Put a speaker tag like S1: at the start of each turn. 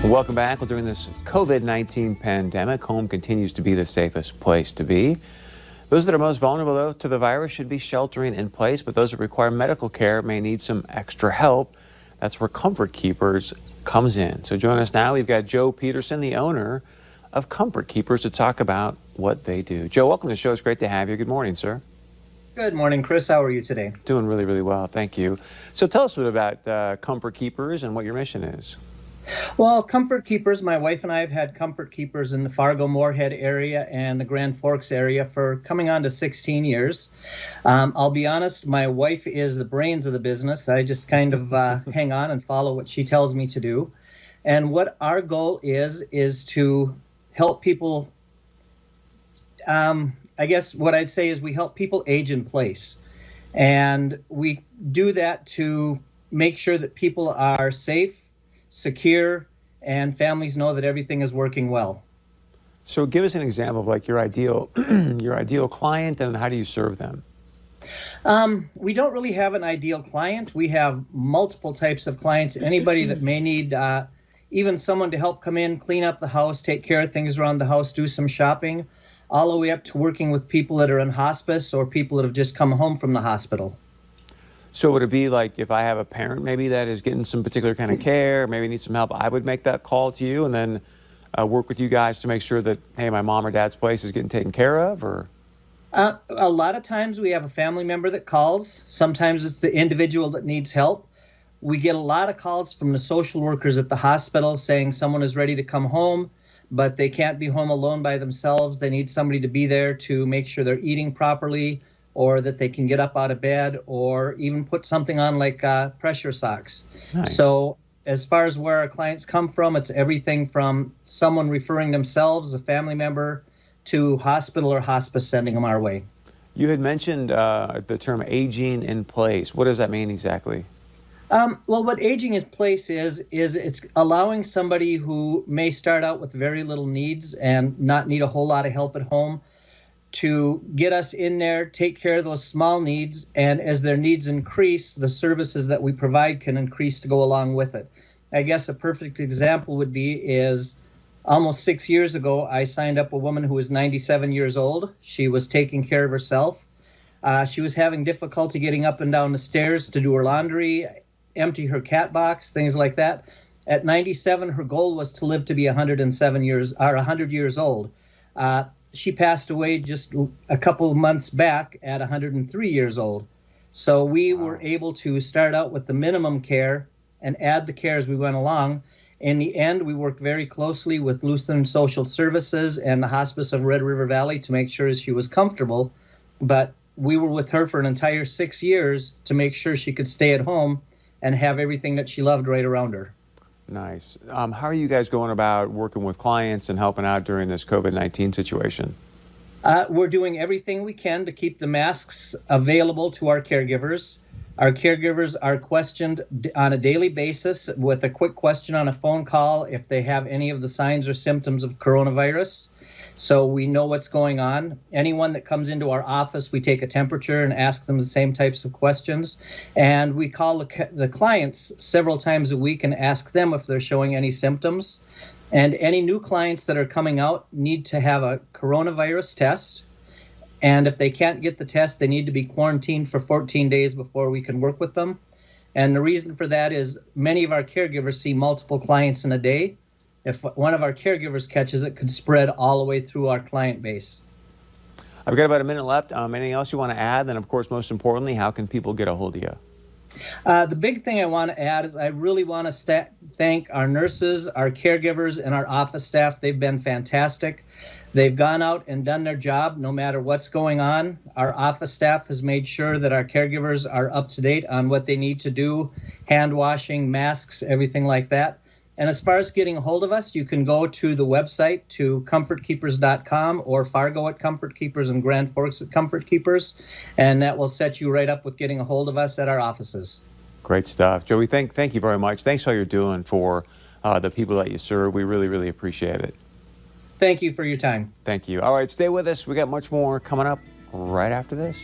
S1: Welcome back. Well, during this COVID-19 pandemic, home continues to be the safest place to be. Those that are most vulnerable, though, to the virus should be sheltering in place, but those that require medical care may need some extra help. That's where Comfort Keepers comes in. So join us now. We've got Joe Peterson, the owner of Comfort Keepers, to talk about what they do. Joe, welcome to the show. It's great to have you. Good morning, sir.
S2: Good morning, Chris. How are you today?
S1: Doing really, really well. Thank you. So tell us a bit about Comfort Keepers and what your mission is.
S2: Well, Comfort Keepers, my wife and I have had Comfort Keepers in the Fargo-Moorhead area and the Grand Forks area for coming on to 16 years. I'll be honest, my wife is the brains of the business. I just kind of hang on and follow what she tells me to do. And what our goal is to help people. I guess what I'd say is we help people age in place. And we do that to make sure that people are safe, secure, and families know that everything is working well.
S1: So give us an example of like your ideal your ideal client, and how do you serve them?
S2: We don't really have an ideal client. We have multiple types of clients. Anybody that may need even someone to help come in, clean up the house, take care of things around the house, do some shopping, all the way up to working with people that are in hospice or people that have just come home from the hospital.
S1: So would it be like if I have a parent maybe that is getting some particular kind of care, maybe needs some help, I would make that call to you and then work with you guys to make sure that, hey, my mom or dad's place is getting taken care of? Or
S2: a lot of times we have a family member that calls. Sometimes it's the individual that needs help. We get a lot of calls from the social workers at the hospital saying someone is ready to come home, but they can't be home alone by themselves. They need somebody to be there to make sure they're eating properly, or that they can get up out of bed, or even put something on like pressure socks.
S1: Nice.
S2: So as far as where our clients come from, it's everything from someone referring themselves, a family member, to hospital or hospice sending them our way.
S1: You had mentioned the term aging in place. What does that mean exactly?
S2: Well, what aging in place is it's allowing somebody who may start out with very little needs and not need a whole lot of help at home to get us in there, take care of those small needs, and as their needs increase, the services that we provide can increase to go along with it. I guess a perfect example would be is almost 6 years ago, I signed up a woman who was 97 years old. She was taking care of herself. She was having difficulty getting up and down the stairs to do her laundry, empty her cat box, things like that. At 97, her goal was to live to be 107 years or 100 years old. She passed away just a couple of months back at 103 years old. So we were able to start out with the minimum care and add the care as we went along. In the end, we worked very closely with Lutheran Social Services and the Hospice of Red River Valley to make sure she was comfortable. But we were with her for an entire 6 years to make sure she could stay at home and have everything that she loved right around her.
S1: Nice. How are you guys going about working with clients and helping out during this COVID-19 situation?
S2: We're doing everything we can to keep the masks available to our caregivers. Our caregivers are questioned on a daily basis with a quick question on a phone call if they have any of the signs or symptoms of coronavirus. So we know what's going on. Anyone that comes into our office, we take a temperature and ask them the same types of questions. And we call the clients several times a week and ask them if they're showing any symptoms. And any new clients that are coming out need to have a coronavirus test. And if they can't get the test, they need to be quarantined for 14 days before we can work with them. And the reason for that is many of our caregivers see multiple clients in a day. If one of our caregivers catches it, could spread all the way through our client base.
S1: I've got about a minute left. Anything else you want to add? Then, of course, most importantly, how can people get a hold of you?
S2: The big thing I want to add is I really want to thank our nurses, our caregivers, and our office staff. They've been fantastic. They've gone out and done their job no matter what's going on. Our office staff has made sure that our caregivers are up to date on what they need to do, hand washing, masks, everything like that. And as far as getting a hold of us, you can go to the website to comfortkeepers.com or Fargo at Comfort Keepers and Grand Forks at Comfort Keepers, and that will set you right up with getting a hold of us at our offices.
S1: Great stuff. Joey, thank you very much. Thanks for all you're doing for the people that you serve. We really, really appreciate it.
S2: Thank you for your time.
S1: Thank you. All right, stay with us. We got much more coming up right after this.